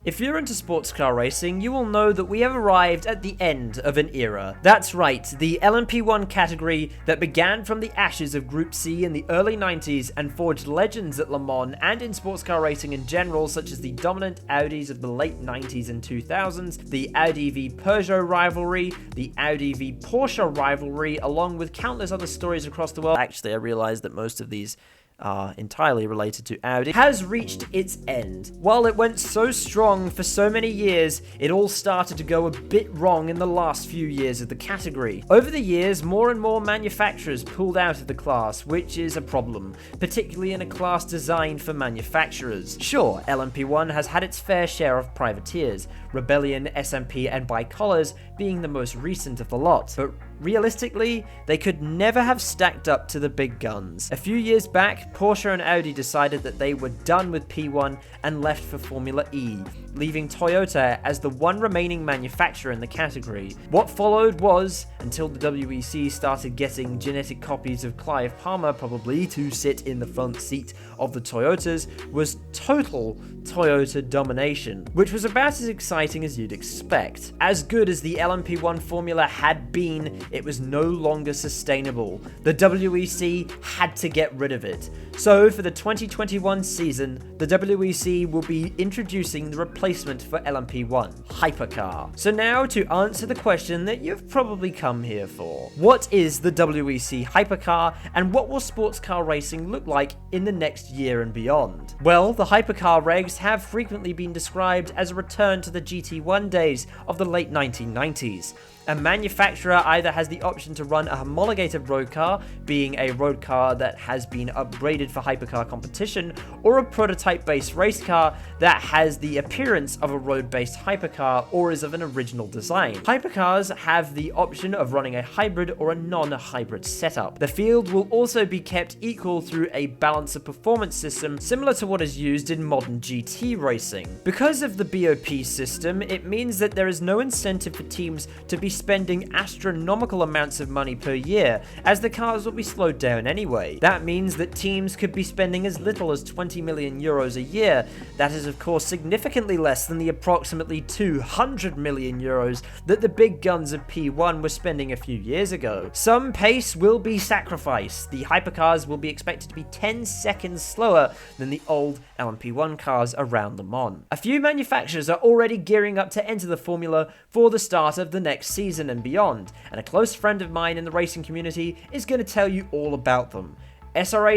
If you're into sports car racing, you will know that we have arrived at the end of an era. That's right, the LMP1 category that began from the ashes of Group C in the early 90s and forged legends at Le Mans and in sports car racing in general, such as the dominant Audis of the late 90s and 2000s, the Audi v Peugeot rivalry, the Audi v Porsche rivalry, along with countless other stories across the world. Actually, I realized that most of these are entirely related to Audi, has reached its end. While it went so strong for so many years, it all started to go a bit wrong in the last few years of the category. Over the years, more and more manufacturers pulled out of the class, which is a problem, particularly in a class designed for manufacturers. Sure, LMP1 has had its fair share of privateers, Rebellion, SMP, and Bicolors being the most recent of the lot, but realistically, they could never have stacked up to the big guns. A few years back, Porsche and Audi decided that they were done with P1 and left for Formula E, leaving Toyota as the one remaining manufacturer in the category. What followed was, until the WEC started getting genetic copies of Clive Palmer probably to sit in the front seat of the Toyotas, was total Toyota domination, which was about as exciting as you'd expect. As good as the LMP1 formula had been, it was no longer sustainable. The WEC had to get rid of it. So for the 2021 season, the WEC will be introducing the replacement for LMP1, Hypercar. So now to answer the question that you've probably come here for. What is the WEC Hypercar and what will sports car racing look like in the next year and beyond? Well, the Hypercar regs have frequently been described as a return to the GT1 days of the late 1990s. A manufacturer either has the option to run a homologated road car, being a road car that has been upgraded for hypercar competition, or a prototype-based race car that has the appearance of a road-based hypercar or is of an original design. Hypercars have the option of running a hybrid or a non-hybrid setup. The field will also be kept equal through a balance of performance system similar to what is used in modern GT racing. Because of the BOP system, it means that there is no incentive for teams to be spending astronomical amounts of money per year, as the cars will be slowed down anyway. That means that teams could be spending as little as 20 million euros a year. That is of course significantly less than the approximately 200 million euros that the big guns of P1 were spending a few years ago. Some pace will be sacrificed. The hypercars will be expected to be 10 seconds slower than the old LMP1 cars around Le Mans. A few manufacturers are already gearing up to enter the formula for the start of the next season and beyond, and a close friend of mine in the racing community is going to tell you all about them. SRA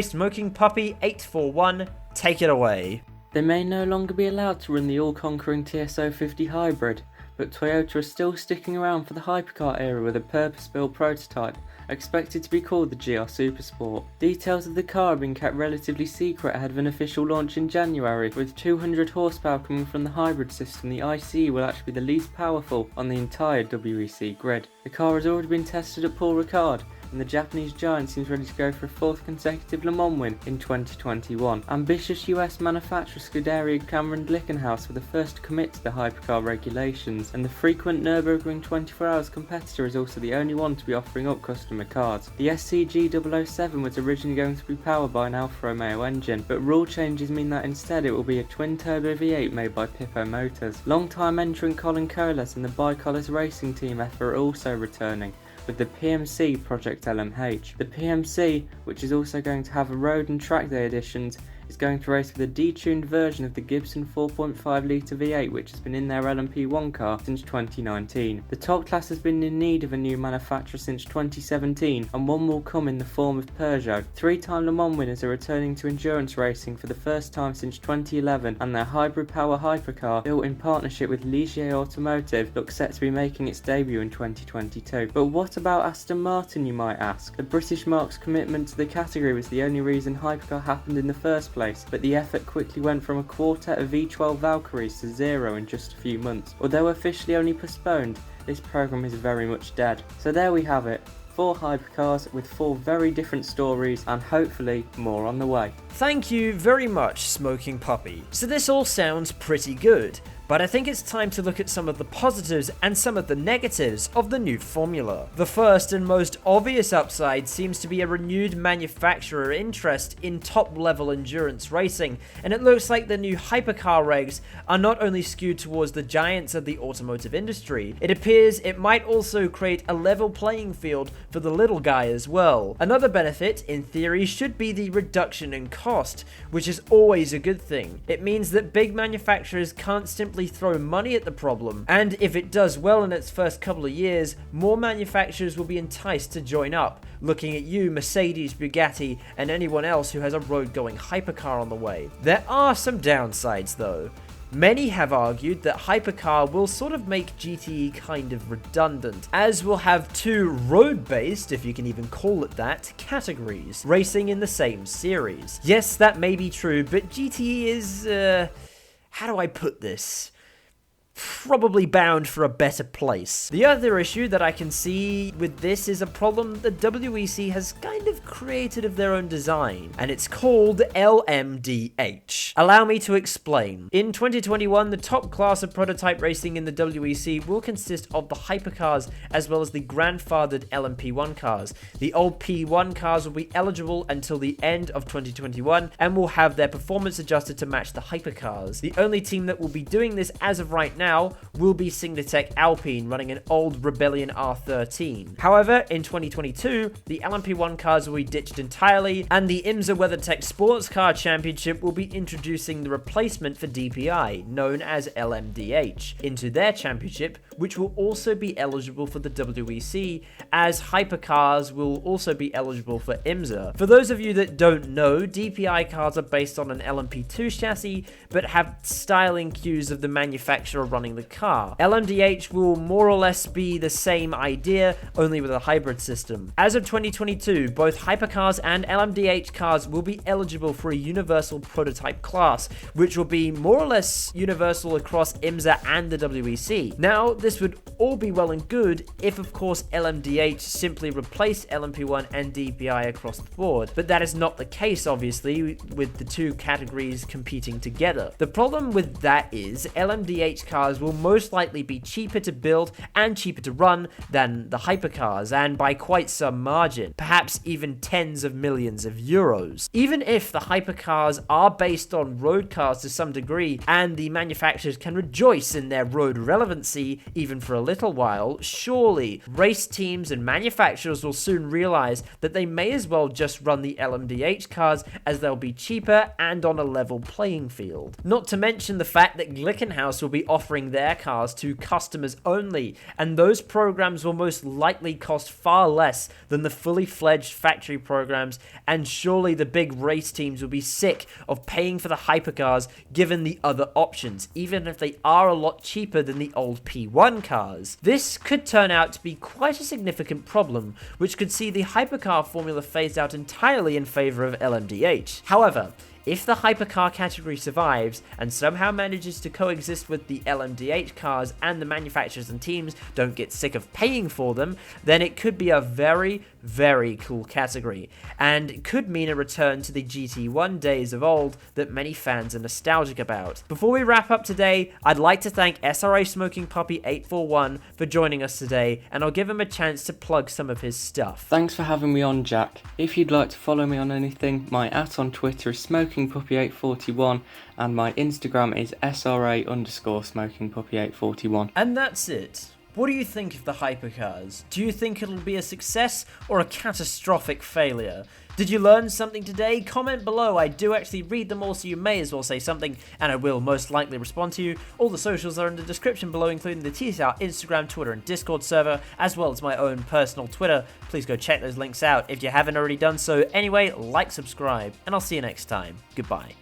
SmokingPuppy841, take it away. They may no longer be allowed to run the all-conquering TS050 hybrid, but Toyota is still sticking around for the hypercar era with a purpose-built prototype, expected to be called the GR Supersport. Details of the car have been kept relatively secret ahead of an official launch in January. With 200 horsepower coming from the hybrid system, the ICE will actually be the least powerful on the entire WEC grid. The car has already been tested at Paul Ricard, and the Japanese giant seems ready to go for a fourth consecutive Le Mans win in 2021. Ambitious US manufacturer Scuderia Cameron Glickenhaus were the first to commit to the hypercar regulations, and the frequent Nürburgring 24 Hours competitor is also the only one to be offering up customer cars. The SCG-007 was originally going to be powered by an Alfa Romeo engine, but rule changes mean that instead it will be a twin-turbo V8 made by Pippo Motors. Long-time entrant Colin Colas and the Bicolors racing team effort are also returning, with the PMC Project LMH. The PMC, which is also going to have a road and track day editions, is going to race with a detuned version of the Gibson 4.5 litre V8 which has been in their LMP1 car since 2019. The top class has been in need of a new manufacturer since 2017, and one will come in the form of Peugeot. Three-time Le Mans winners are returning to endurance racing for the first time since 2011, and their hybrid power hypercar, built in partnership with Ligier Automotive, looks set to be making its debut in 2022. But what about Aston Martin, you might ask? The British marque's commitment to the category was the only reason hypercar happened in the first place, but the effort quickly went from a quartet of V12 Valkyries to zero in just a few months. Although officially only postponed, this program is very much dead. So there we have it. 4 hypercars with 4 very different stories, and hopefully more on the way. Thank you very much, Smoking Puppy. So this all sounds pretty good, But I think it's time to look at some of the positives and some of the negatives of the new formula. The first and most obvious upside seems to be a renewed manufacturer interest in top-level endurance racing, and it looks like the new hypercar regs are not only skewed towards the giants of the automotive industry, it appears it might also create a level playing field for the little guy as well. Another benefit, in theory, should be the reduction in cost, which is always a good thing. It means that big manufacturers can't simply throw money at the problem, and if it does well in its first couple of years, more manufacturers will be enticed to join up, looking at you, Mercedes, Bugatti, and anyone else who has a road-going hypercar on the way. There are some downsides though. Many have argued that hypercar will sort of make GTE kind of redundant, as we'll have two road-based, if you can even call it that, categories, racing in the same series. Yes, that may be true, but GTE is, how do I put this? Probably bound for a better place. The other issue that I can see with this is a problem that WEC has kind of created of their own design, and it's called LMDH. Allow me to explain. In 2021, the top class of prototype racing in the WEC will consist of the hypercars as well as the grandfathered LMP1 cars. The old P1 cars will be eligible until the end of 2021 and will have their performance adjusted to match the hypercars. The only team that will be doing this as of right now will be Signatek Alpine, running an old Rebellion R13. However, in 2022, the LMP1 cars will be ditched entirely, and the IMSA WeatherTech Sportscar Championship will be introducing the replacement for DPI, known as LMDH, into their championship, which will also be eligible for the WEC, as hypercars will also be eligible for IMSA. For those of you that don't know, DPI cars are based on an LMP2 chassis, but have styling cues of the manufacturer running the car. LMDH will more or less be the same idea, only with a hybrid system. As of 2022, both hypercars and LMDH cars will be eligible for a universal prototype class, which will be more or less universal across IMSA and the WEC. Now, this would all be well and good if, of course, LMDH simply replaced LMP1 and DPI across the board, but that is not the case, obviously, with the two categories competing together. The problem with that is LMDH cars will most likely be cheaper to build and cheaper to run than the hypercars, and by quite some margin, perhaps even tens of millions of euros. Even if the hypercars are based on road cars to some degree, and the manufacturers can rejoice in their road relevancy even for a little while, surely race teams and manufacturers will soon realize that they may as well just run the LMDH cars, as they'll be cheaper and on a level playing field. Not to mention the fact that Glickenhaus will be offering their cars to customers only, and those programs will most likely cost far less than the fully fledged factory programs, and surely the big race teams will be sick of paying for the hypercars given the other options, even if they are a lot cheaper than the old P1 cars. This could turn out to be quite a significant problem, which could see the hypercar formula phased out entirely in favor of LMDH. However, if the hypercar category survives and somehow manages to coexist with the LMDH cars and the manufacturers and teams don't get sick of paying for them, then it could be a very, very cool category, and it could mean a return to the GT1 days of old that many fans are nostalgic about. Before we wrap up today, I'd like to thank SRA SmokingPuppy841 for joining us today, and I'll give him a chance to plug some of his stuff. Thanks for having me on, Jack. If you'd like to follow me on anything, my @ on Twitter is SmokingPuppy841, and my Instagram is SRA_SmokingPuppy841. And that's it. What do you think of the hypercars? Do you think it'll be a success or a catastrophic failure? Did you learn something today? Comment below. I do actually read them all, so you may as well say something, and I will most likely respond to you. All the socials are in the description below, including the TSR Instagram, Twitter, and Discord server, as well as my own personal Twitter. Please go check those links out if you haven't already done so. Anyway, like, subscribe, and I'll see you next time. Goodbye.